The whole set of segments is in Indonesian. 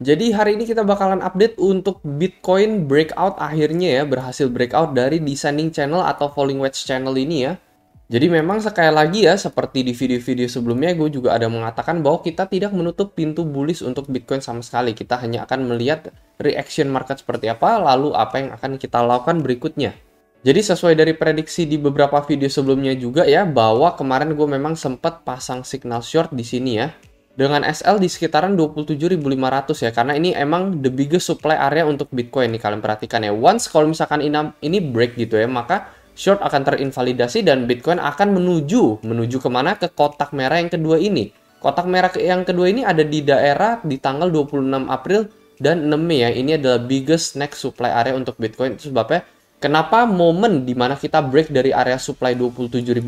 Jadi hari ini kita bakalan update untuk Bitcoin breakout akhirnya ya, berhasil breakout dari descending channel atau falling wedge channel ini ya. Jadi memang sekali lagi ya, seperti di video-video sebelumnya gue juga ada mengatakan bahwa kita tidak menutup pintu bullish untuk Bitcoin sama sekali. Kita hanya akan melihat reaction market seperti apa, lalu apa yang akan kita lakukan berikutnya. Jadi sesuai dari prediksi di beberapa video sebelumnya juga ya, bahwa kemarin gue memang sempat pasang signal short di sini ya, dengan SL di sekitaran 27.500 ya, karena ini emang the biggest supply area untuk Bitcoin nih, kalian perhatikan ya. Once kalau misalkan ini break gitu ya, maka short akan terinvalidasi dan Bitcoin akan menuju kemana? Ke kotak merah yang kedua ini. Kotak merah yang kedua ini ada di daerah di tanggal 26 April dan 6 Mei ya. Ini adalah biggest next supply area untuk Bitcoin. Itu sebabnya kenapa momen dimana kita break dari area supply 27.500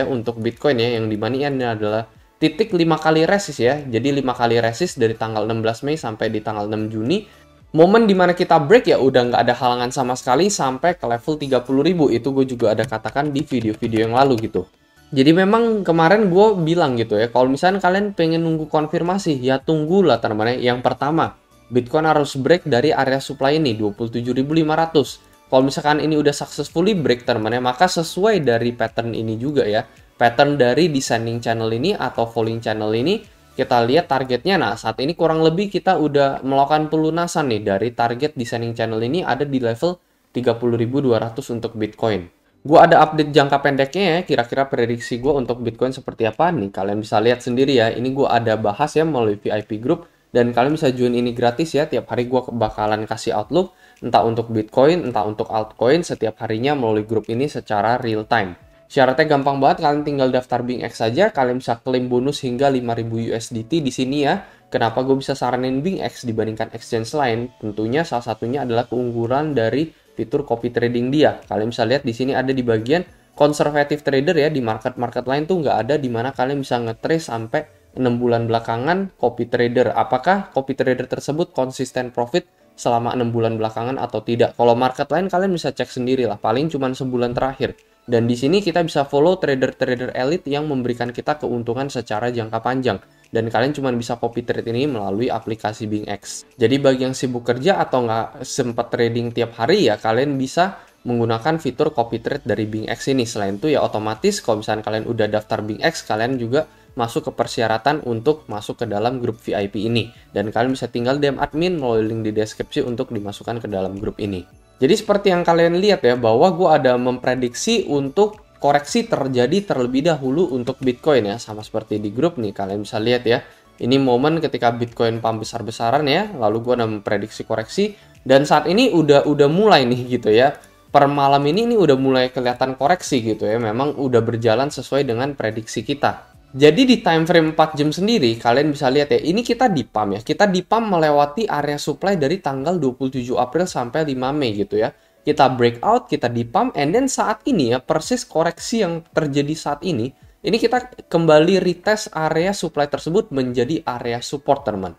ya untuk Bitcoin ya, yang dimana ini adalah titik 5 kali resist ya. Jadi 5 kali resist dari tanggal 16 Mei sampai di tanggal 6 Juni. Momen dimana kita break ya udah nggak ada halangan sama sekali sampai ke level 30.000. Itu gue juga ada katakan di video-video yang lalu gitu. Jadi memang kemarin gue bilang gitu ya, kalau misalnya kalian pengen nunggu konfirmasi, ya tunggulah teman-teman. Yang pertama, Bitcoin harus break dari area supply ini 27.500. Kalau misalkan ini udah successfully break teman-teman, maka sesuai dari pattern ini juga ya, pattern dari descending channel ini atau falling channel ini, kita lihat targetnya. Nah, saat ini kurang lebih kita udah melakukan pelunasan nih dari target descending channel ini ada di level 30.200 untuk Bitcoin. Gue ada update jangka pendeknya ya, kira-kira prediksi gue untuk Bitcoin seperti apa nih. Kalian bisa lihat sendiri ya, ini gue ada bahas ya melalui VIP group. Dan kalian bisa join ini gratis ya, tiap hari gue bakalan kasih outlook, entah untuk Bitcoin, entah untuk altcoin, setiap harinya melalui grup ini secara real time. Syaratnya gampang banget, kalian tinggal daftar BingX saja, kalian bisa klaim bonus hingga 5.000 USDT di sini ya. Kenapa gue bisa saranin BingX dibandingkan exchange lain? Tentunya salah satunya adalah keunggulan dari fitur copy trading dia. Kalian bisa lihat di sini ada di bagian conservative trader ya, di market-market lain tuh nggak ada, di mana kalian bisa nge-trace sampai 6 bulan belakangan copy trader. Apakah copy trader tersebut konsisten profit selama 6 bulan belakangan atau tidak? Kalau market lain kalian bisa cek sendiri lah, paling cuma sebulan terakhir. Dan di sini kita bisa follow trader-trader elite yang memberikan kita keuntungan secara jangka panjang. Dan kalian cuma bisa copy trade ini melalui aplikasi BingX. Jadi bagi yang sibuk kerja atau nggak sempat trading tiap hari ya, kalian bisa menggunakan fitur copy trade dari BingX ini. Selain itu ya otomatis kalau misalnya kalian udah daftar BingX, kalian juga masuk ke persyaratan untuk masuk ke dalam grup VIP ini. Dan kalian bisa tinggal DM admin melalui link di deskripsi untuk dimasukkan ke dalam grup ini. Jadi seperti yang kalian lihat ya, bahwa gue ada memprediksi untuk koreksi terjadi terlebih dahulu untuk Bitcoin ya. Sama seperti di grup nih, kalian bisa lihat ya. Ini momen ketika Bitcoin pump besar-besaran ya, lalu gue ada memprediksi koreksi. Dan saat ini udah mulai nih gitu ya. Per malam ini udah mulai kelihatan koreksi gitu ya. Memang udah berjalan sesuai dengan prediksi kita. Jadi di time frame 4 jam sendiri, kalian bisa lihat ya, ini kita di pump ya. Kita di pump melewati area supply dari tanggal 27 April sampai 5 Mei gitu ya. Kita breakout, kita di pump, and then saat ini ya, persis koreksi yang terjadi saat ini kita kembali retest area supply tersebut menjadi area support teman.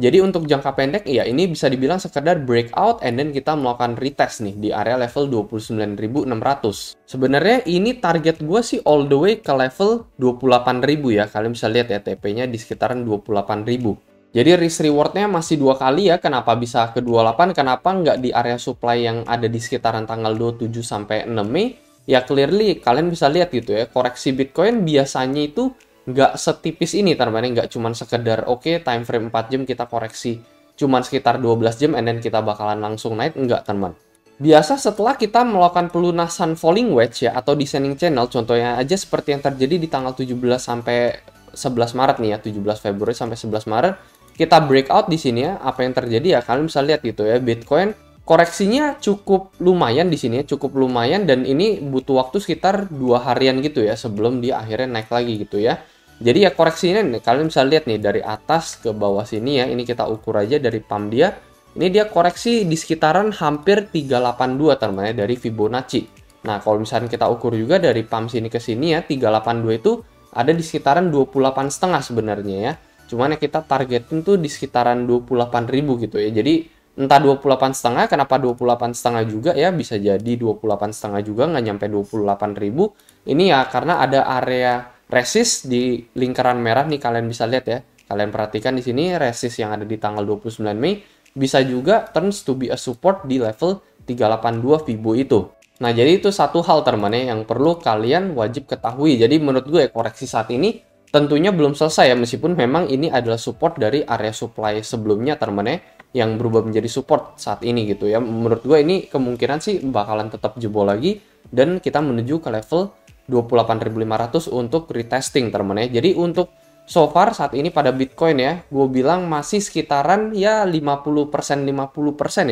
Jadi untuk jangka pendek ya ini bisa dibilang sekedar breakout and then kita melakukan retest nih di area level 29.600. Sebenarnya ini target gue sih all the way ke level 28.000 ya. Kalian bisa lihat ya TP-nya di sekitaran 28.000. Jadi risk reward-nya masih 2 kali ya. Kenapa bisa ke 28? Kenapa nggak di area supply yang ada di sekitaran tanggal 27 sampai 6 Mei? Ya clearly kalian bisa lihat gitu ya. Koreksi Bitcoin biasanya itu nggak setipis ini teman-teman, nggak cuman sekedar oke, time frame 4 jam kita koreksi cuman sekitar 12 jam and then kita bakalan langsung naik, enggak teman. Biasa setelah kita melakukan pelunasan falling wedge ya atau descending channel, contohnya aja seperti yang terjadi di tanggal 17 sampai 11 Maret nih ya, 17 Februari sampai 11 Maret kita breakout di sini ya. Apa yang terjadi ya kalian bisa lihat gitu ya, Bitcoin koreksinya cukup lumayan di sini ya, cukup lumayan, dan ini butuh waktu sekitar 2 harian gitu ya sebelum dia akhirnya naik lagi gitu ya. Jadi ya koreksinya nih, kalian bisa lihat nih dari atas ke bawah sini ya. Ini kita ukur aja dari pump dia. Ini dia koreksi di sekitaran hampir 382 teman ya dari Fibonacci. Nah, kalau misalnya kita ukur juga dari pump sini ke sini ya, 382 itu ada di sekitaran 28,5 sebenarnya ya. Cuman ya kita targetin tuh di sekitaran 28.000 gitu ya. Jadi entah 28,5, kenapa 28,5 juga ya, bisa jadi 28,5 juga, nggak nyampe 28.000. Ini ya karena ada area resist di lingkaran merah nih, kalian bisa lihat ya. Kalian perhatikan di sini resist yang ada di tanggal 29 Mei bisa juga turns to be a support di level 382 Fibo itu. Nah, jadi itu satu hal teman ya yang perlu kalian wajib ketahui. Jadi menurut gue koreksi saat ini tentunya belum selesai ya, meskipun memang ini adalah support dari area supply sebelumnya teman ya, yang berubah menjadi support saat ini gitu ya. Menurut gue ini kemungkinan sih bakalan tetap jebol lagi dan kita menuju ke level 28.500 untuk retesting teman ya. Jadi untuk so far saat ini pada Bitcoin ya, gue bilang masih sekitaran ya 50%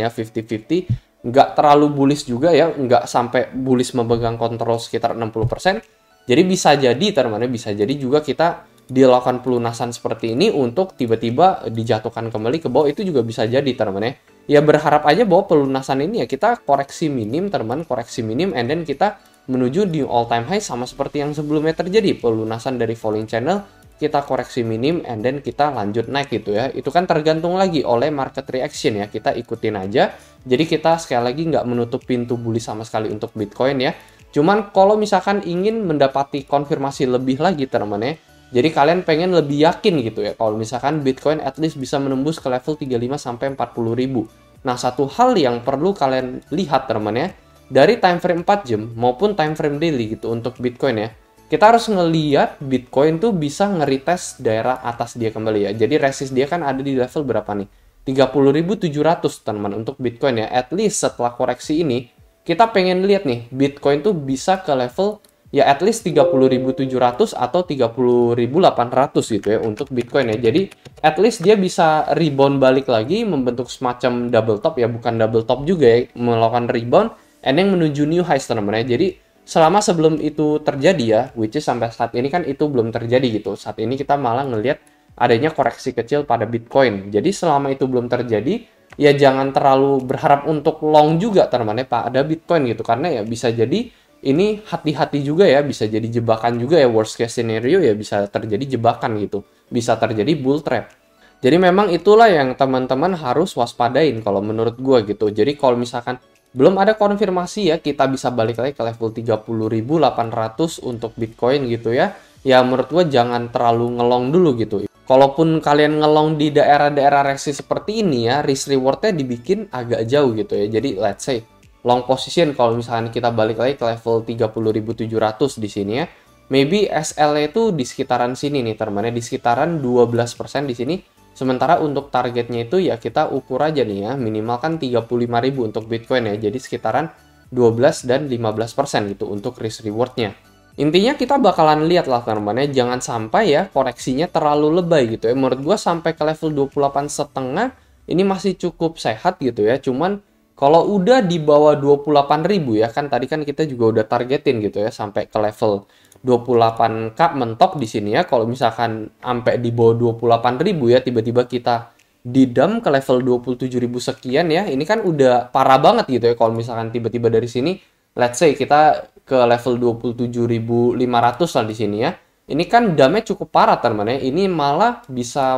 ya, 50-50. Nggak terlalu bullish juga ya, nggak sampai bullish memegang kontrol sekitar 60%. Jadi bisa jadi teman-teman, bisa jadi juga kita dilakukan pelunasan seperti ini untuk tiba-tiba dijatuhkan kembali ke bawah, itu juga bisa jadi teman-teman ya. Ya berharap aja bahwa pelunasan ini ya kita koreksi minim teman, koreksi minim and then kita menuju di all time high sama seperti yang sebelumnya terjadi, pelunasan dari falling channel, kita koreksi minim and then kita lanjut naik gitu ya. Itu kan tergantung lagi oleh market reaction ya, kita ikutin aja. Jadi kita sekali lagi nggak menutup pintu bullish sama sekali untuk Bitcoin ya. Cuman kalau misalkan ingin mendapati konfirmasi lebih lagi teman ya, jadi kalian pengen lebih yakin gitu ya kalau misalkan Bitcoin at least bisa menembus ke level 35 sampai 40 ribu. Nah, satu hal yang perlu kalian lihat teman ya, dari time frame 4 jam maupun time frame daily gitu untuk Bitcoin ya, kita harus ngeliat Bitcoin tuh bisa nge-retest daerah atas dia kembali ya. Jadi resist dia kan ada di level berapa nih? 30.700 teman-teman untuk Bitcoin ya. At least setelah koreksi ini, kita pengen lihat nih Bitcoin tuh bisa ke level ya at least 30.700 atau 30.800 gitu ya untuk Bitcoin ya. Jadi at least dia bisa rebound balik lagi, membentuk semacam double top ya, bukan double top juga ya, melakukan rebound and yang menuju new highs teman-teman ya. Jadi selama sebelum itu terjadi ya, which is sampai saat ini kan itu belum terjadi gitu. Saat ini kita malah ngelihat adanya koreksi kecil pada Bitcoin. Jadi selama itu belum terjadi, ya jangan terlalu berharap untuk long juga teman-teman ya pada Bitcoin gitu. Karena ya bisa jadi ini hati-hati juga ya, bisa jadi jebakan juga ya, worst case scenario ya bisa terjadi jebakan gitu. Bisa terjadi bull trap. Jadi memang itulah yang teman-teman harus waspadain kalau menurut gue gitu. Jadi kalau misalkan belum ada konfirmasi ya, kita bisa balik lagi ke level 30.800 untuk Bitcoin gitu ya. Ya menurut gue jangan terlalu ngelong dulu gitu. Kalaupun kalian ngelong di daerah-daerah resist seperti ini ya, risk rewardnya dibikin agak jauh gitu ya. Jadi let's say long position kalau misalkan kita balik lagi ke level 30.700 di sini ya, maybe SL itu di sekitaran sini nih teman-teman, di sekitaran 12% di sini. Sementara untuk targetnya itu ya kita ukur aja nih ya, minimal kan 35.000 untuk Bitcoin ya. Jadi sekitaran 12 dan 15% gitu untuk risk rewardnya. Intinya kita bakalan lihat lah teman-teman ya, jangan sampai ya koreksinya terlalu lebay gitu ya. Menurut gua sampai ke level 28,5 ini masih cukup sehat gitu ya. Cuman kalau udah di bawah 28.000 ya, kan tadi kan kita juga udah targetin gitu ya sampai ke level 28k mentok di sini ya. Kalau misalkan sampai di bawah 28.000 ya, tiba-tiba kita didam ke level 27.000 sekian ya. Ini kan udah parah banget gitu ya kalau misalkan tiba-tiba dari sini let's say kita ke level 27.500 lah di sini ya. Ini kan damage cukup parah teman-teman ya. Ini malah bisa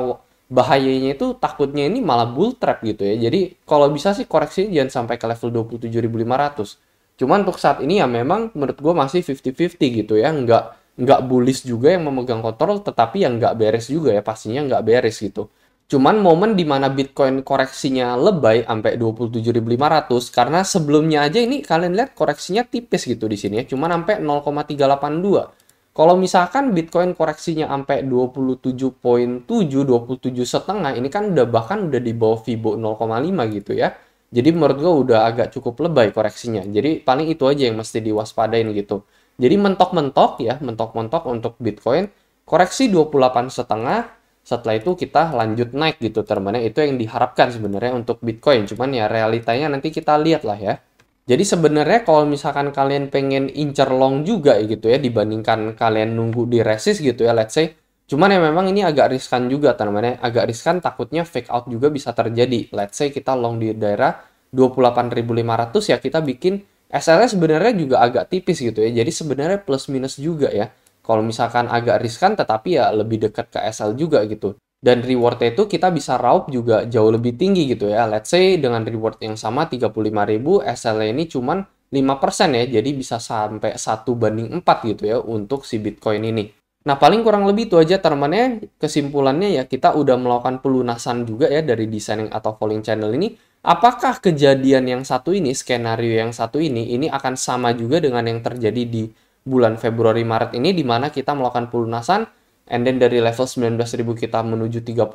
bahayanya itu takutnya ini malah bull trap gitu ya. Jadi kalau bisa sih koreksi jangan sampai ke level 27.500. Cuman untuk saat ini ya memang menurut gue masih 50-50 gitu ya. Nggak bullish juga yang memegang kontrol, tetapi yang nggak beres juga ya. Pastinya nggak beres gitu. Cuman momen dimana Bitcoin koreksinya lebay sampai 27.500 karena sebelumnya aja ini kalian lihat koreksinya tipis gitu di sini ya, cuman sampai 0,382. Kalau misalkan Bitcoin koreksinya sampai 27.7, 27,5 ini kan udah bahkan udah di bawah Fibo 0,5 gitu ya. Jadi menurut gue udah agak cukup lebay koreksinya. Jadi paling itu aja yang mesti diwaspadain gitu. Jadi mentok-mentok ya, mentok-mentok untuk Bitcoin koreksi 28,5. Setelah itu kita lanjut naik gitu teman-teman. Itu yang diharapkan sebenarnya untuk Bitcoin. Cuman ya realitanya nanti kita lihat lah ya. Jadi sebenarnya kalau misalkan kalian pengen incer long juga gitu ya, dibandingkan kalian nunggu di resist gitu ya, let's say. Cuman ya memang ini agak riskan juga teman-teman. Agak riskan, takutnya fake out juga bisa terjadi. Let's say kita long di daerah 28.500 ya, kita bikin SL-nya sebenarnya juga agak tipis gitu ya. Jadi sebenarnya plus minus juga ya. Kalau misalkan agak riskan tetapi ya lebih dekat ke SL juga gitu. Dan reward-nya itu kita bisa raup juga jauh lebih tinggi gitu ya. Let's say dengan reward yang sama 35.000, SL-nya ini cuman 5% ya. Jadi bisa sampai 1/4 gitu ya untuk si Bitcoin ini. Nah, paling kurang lebih itu aja teman-teman. Kesimpulannya ya kita udah melakukan pelunasan juga ya dari descending atau falling channel ini. Apakah kejadian yang satu ini, skenario yang satu ini akan sama juga dengan yang terjadi di bulan Februari Maret ini di mana kita melakukan pelunasan and then dari level 19.000 kita menuju 30.000.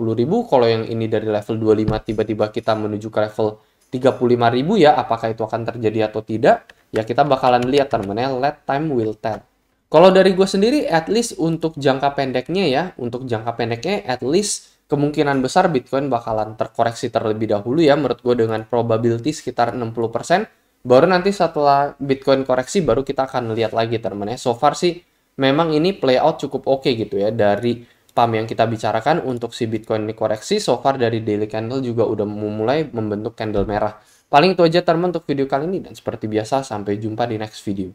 Kalau yang ini dari level 25 tiba-tiba kita menuju ke level 35.000 ya, apakah itu akan terjadi atau tidak? Ya kita bakalan lihat teman-teman, let time will tell. Kalau dari gue sendiri, at least untuk jangka pendeknya ya, untuk jangka pendeknya at least kemungkinan besar Bitcoin bakalan terkoreksi terlebih dahulu ya, menurut gue dengan probability sekitar 60%. Baru nanti setelah Bitcoin koreksi, baru kita akan lihat lagi teman-teman ya. So far sih, memang ini play out cukup oke gitu ya, dari pump yang kita bicarakan untuk si Bitcoin ini koreksi, so far dari daily candle juga udah memulai membentuk candle merah. Paling itu aja teman-teman untuk video kali ini, dan seperti biasa, sampai jumpa di next video.